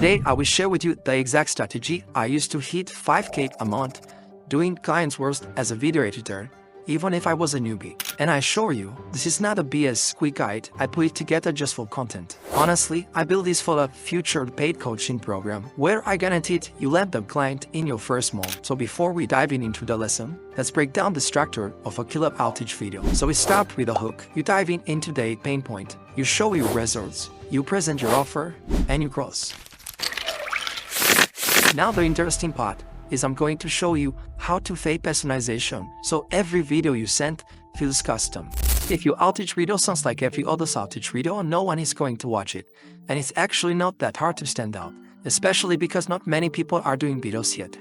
Today, I will share with you the exact strategy I used to hit 5K a month, doing clients' work as a video editor, even if I was a newbie. And I assure you, this is not a BS quick guide. I put it together just for content. Honestly, I built this for a future paid coaching program where I guaranteed you land the client in your first month. So before we dive into the lesson, let's break down the structure of a killer outage video. So we start with a hook. You dive into the pain point. You show your results. You present your offer, and you close. Now the interesting part is I'm going to show you how to fake personalization so every video you send feels custom. If your outage video sounds like every other outage video, no one is going to watch it. And it's actually not that hard to stand out, especially because not many people are doing videos yet.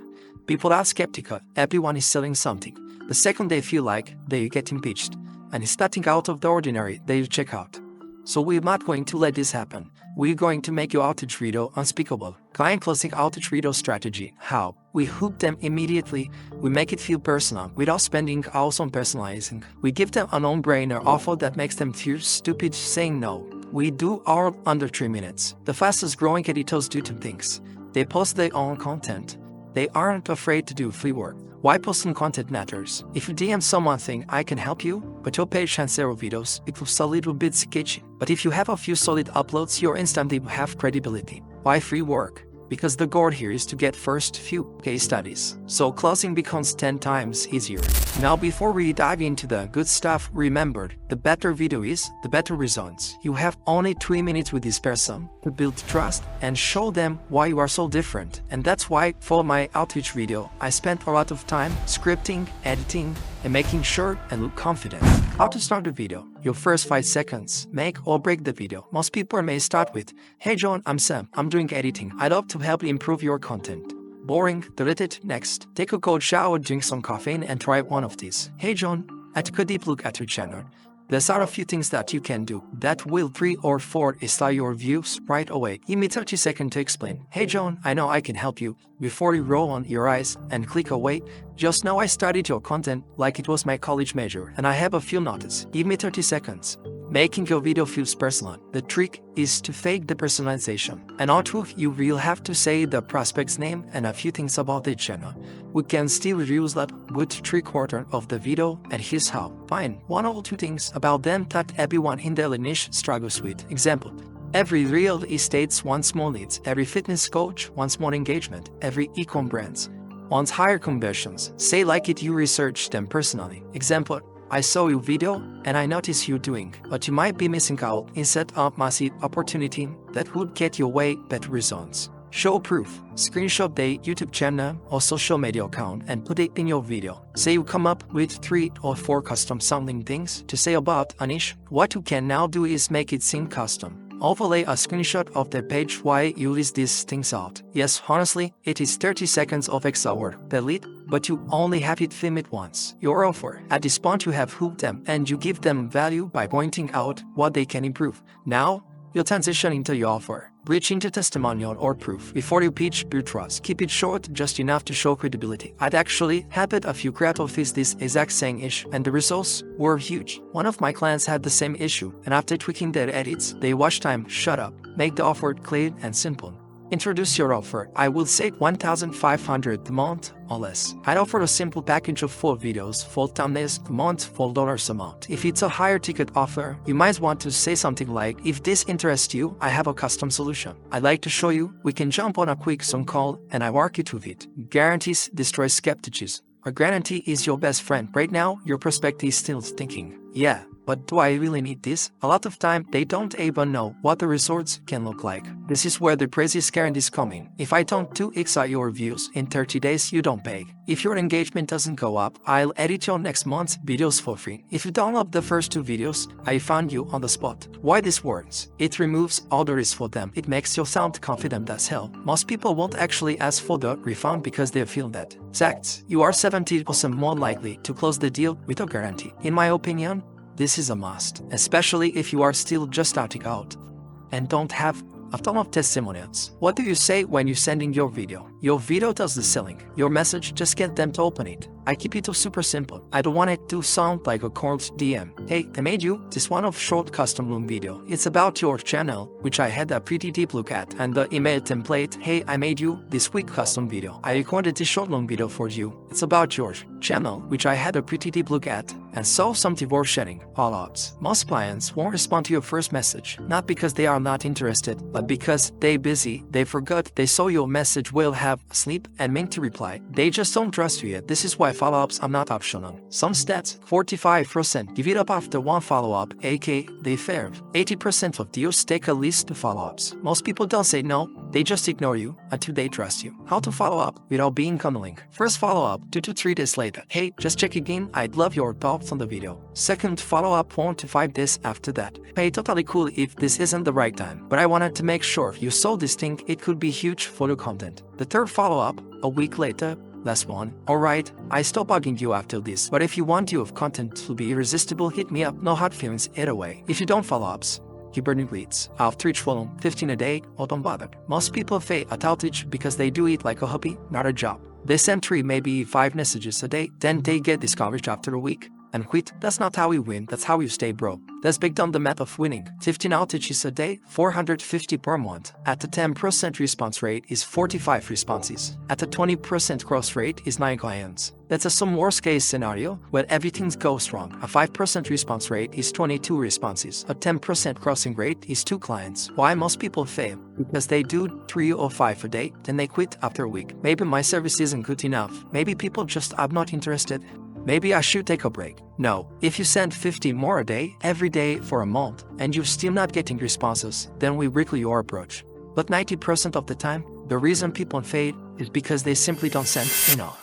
People are skeptical, everyone is selling something. The second they feel like they get impeached, and it's nothing out of the ordinary, they check out. So we're not going to let this happen. We're going to make your outage video unspeakable. Client closing outage video strategy. How? We hook them immediately. We make it feel personal without spending hours on personalizing. We give them a no-brainer offer that makes them feel stupid saying no. We do all under 3 minutes. The fastest growing editors do 2 things. They post their own content. They aren't afraid to do free work. Why posting content matters. If you DM someone saying, I can help you, but your page has 0 videos, it looks a little bit sketchy. But if you have a few solid uploads, you instantly have credibility. Why free work? Because the goal here is to get first few case studies. So closing becomes 10 times easier. Now before we dive into the good stuff, remember, the better video is, the better results. You have only 3 minutes with this person to build trust and show them why you are so different. And that's why for my outreach video, I spent a lot of time scripting, editing, and making sure and look confident. How to start a video. Your first 5 seconds make or break the video. Most people may start with, hey John, I'm Sam, I'm doing editing. I'd love to help you improve your content. Boring, delete it. Next, take a cold shower, drink some caffeine, and try one of these. Hey John, I took a deep look at your channel. There are a few things that you can do that will 3 or 4 start your views right away. Give me 30 seconds to explain. Hey John, I know I can help you. Before you roll on your eyes and click away, just know I studied your content like it was my college major, and I have a few notes. Give me 30 seconds. Making your video feels personal. The trick is to fake the personalization. And although you will have to say the prospect's name and a few things about the channel, we can still use that with 3/4 of the video, and here's how. Fine, 1 or 2 things about them that everyone in their niche struggles with. Example, every real estate wants more leads, every fitness coach wants more engagement, every e-com brand wants higher conversions. Say like it you researched them personally. Example, I saw your video and I noticed you doing, but you might be missing out instead of massive opportunity that would get your way better results. Show proof. Screenshot the YouTube channel or social media account and put it in your video. Say you come up with 3 or 4 custom sounding things to say about a niche. What you can now do is make it seem custom. Overlay a screenshot of the page while you list these things out. Yes, honestly, it is 30 seconds of extra work per lead, but you only have to film it once. Your offer. At this point you have hooked them and you give them value by pointing out what they can improve. Now, you'll transition into your offer. Bridge into testimonial or proof. Before you pitch, build trust. Keep it short, just enough to show credibility. I'd actually had a few creators face this exact same issue, and the results were huge. One of my clients had the same issue, and after tweaking their edits, their watch time shut up. Make the offer clear and simple. Introduce your offer. I will say $1,500 a month or less. I'd offer a simple package of 4 videos, 4 thumbnails a month, $4 a month. If it's a higher ticket offer, you might want to say something like, if this interests you, I have a custom solution. I'd like to show you. We can jump on a quick Zoom call and I walk you through it. Guarantees destroy skepticism. A guarantee is your best friend. Right now, your prospect is still thinking, yeah, but do I really need this? A lot of time, they don't even know what the results can look like. This is where the crazy scare is coming. If I don't 2x your views in 30 days, you don't pay. If your engagement doesn't go up, I'll edit your next month's videos for free. If you download the first 2 videos, I found you on the spot. Why this works? It removes all the risk for them. It makes you sound confident as hell. Most people won't actually ask for the refund because they feel that. Facts, you are 70% more likely to close the deal with a guarantee. In my opinion, this is a must, especially if you are still just starting out and don't have a ton of testimonials. What do you say when you're sending your video? Your video does the selling. Your message just get them to open it. I keep it super simple. I don't want it to sound like a cold DM. Hey, I made you this one of short custom loom video. It's about your channel, which I had a pretty deep look at, and the email template. Hey, I made you this quick custom video. I recorded this short loom video for you. It's about your channel, which I had a pretty deep look at, and saw some divorce shedding follow-ups. Most clients won't respond to your first message, not because they are not interested, but because they busy, they forgot, they saw your message will have sleep and meant to reply. They just don't trust you yet. This is why follow-ups are not optional. Some stats, 45% give it up after one follow-up, aka they failed. 80% of deals take at least 2 follow-ups. Most people don't say no, they just ignore you until they trust you. How to follow up without being controlling. First follow-up 2 to 3 days later. Hey, just check again, I'd love your thoughts on the video. Second follow-up 1 to 5 days after that. Hey, totally cool if this isn't the right time, but I wanted to make sure you saw this thing, it could be huge photo content. The third follow-up, a week later, last one. Alright, I stop bugging you after this, but if you want your content to be irresistible, hit me up, no hard feelings either way. If you don't follow-ups, you burning leads. After each volume, 15 a day, or don't bother. Most people fail at outage because they do it like a hobby, not a job. They send 3, maybe 5 messages a day, then they get discouraged after a week and quit. That's not how you win, that's how you stay broke. Let's break down the math of winning. 15 outages a day, 450 per month. At a 10% response rate is 45 responses. At a 20% cross rate is 9 clients. Let's assume worst case scenario where everything goes wrong. A 5% response rate is 22 responses. A 10% crossing rate is 2 clients. Why most people fail? Because they do 3 or 5 a day, then they quit after a week. Maybe my service isn't good enough. Maybe people just are not interested. Maybe I should take a break. No, if you send 50 more a day, every day for a month, and you're still not getting responses, then we rethink your approach. But 90% of the time, the reason people fail is because they simply don't send enough.